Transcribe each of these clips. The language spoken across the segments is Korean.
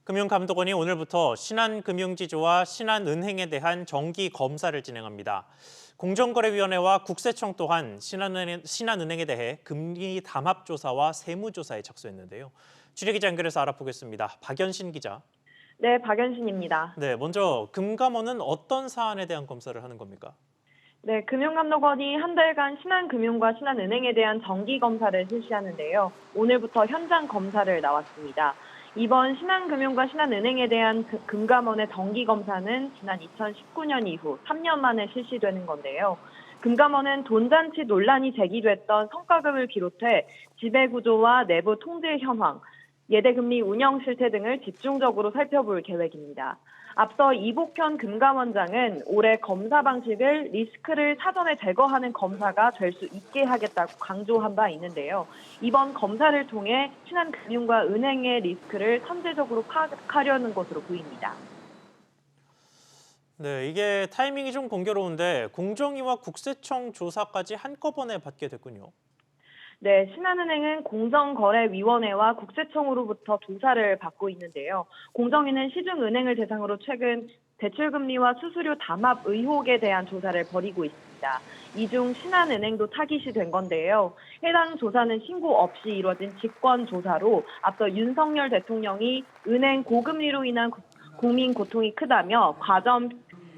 금융감독원이 오늘부터 신한금융지주와 신한은행에 대한 정기 검사를 진행합니다. 공정거래위원회와 국세청 또한 신한은행에 대해 금리 담합 조사와 세무조사에 착수했는데요. 취재기자 연결해서 알아보겠습니다. 박연신 기자. 네, 박연신입니다. 네, 먼저 금감원은 어떤 사안에 대한 검사를 하는 겁니까? 네, 금융감독원이 한 달간 신한금융과 신한은행에 대한 정기검사를 실시하는데요. 오늘부터 현장 검사를 나왔습니다. 이번 신한금융과 신한은행에 대한 금감원의 정기검사는 지난 2019년 이후 3년 만에 실시되는 건데요. 금감원은 돈잔치 논란이 제기됐던 성과금을 비롯해 지배구조와 내부 통제 현황, 예대금리 운영 실태 등을 집중적으로 살펴볼 계획입니다. 앞서 이복현 금감원장은 올해 검사 방식을 리스크를 사전에 제거하는 검사가 될 수 있게 하겠다고 강조한 바 있는데요. 이번 검사를 통해 신한금융과 은행의 리스크를 선제적으로 파악하려는 것으로 보입니다. 네, 이게 타이밍이 좀 공교로운데 공정위와 국세청 조사까지 한꺼번에 받게 됐군요. 네, 신한은행은 공정거래위원회와 국세청으로부터 조사를 받고 있는데요. 공정위는 시중은행을 대상으로 최근 대출금리와 수수료 담합 의혹에 대한 조사를 벌이고 있습니다. 이 중 신한은행도 타깃이 된 건데요. 해당 조사는 신고 없이 이뤄진 직권조사로 앞서 윤석열 대통령이 은행 고금리로 인한 국민 고통이 크다며 과점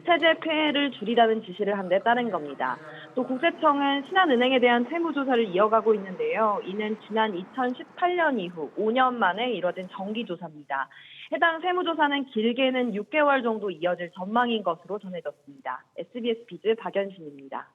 세제 폐해를 줄이라는 지시를 한 데 따른 겁니다. 또 국세청은 신한은행에 대한 세무조사를 이어가고 있는데요. 이는 지난 2018년 이후 5년 만에 이뤄진 정기조사입니다. 해당 세무조사는 길게는 6개월 정도 이어질 전망인 것으로 전해졌습니다. SBS 비즈 박연신입니다.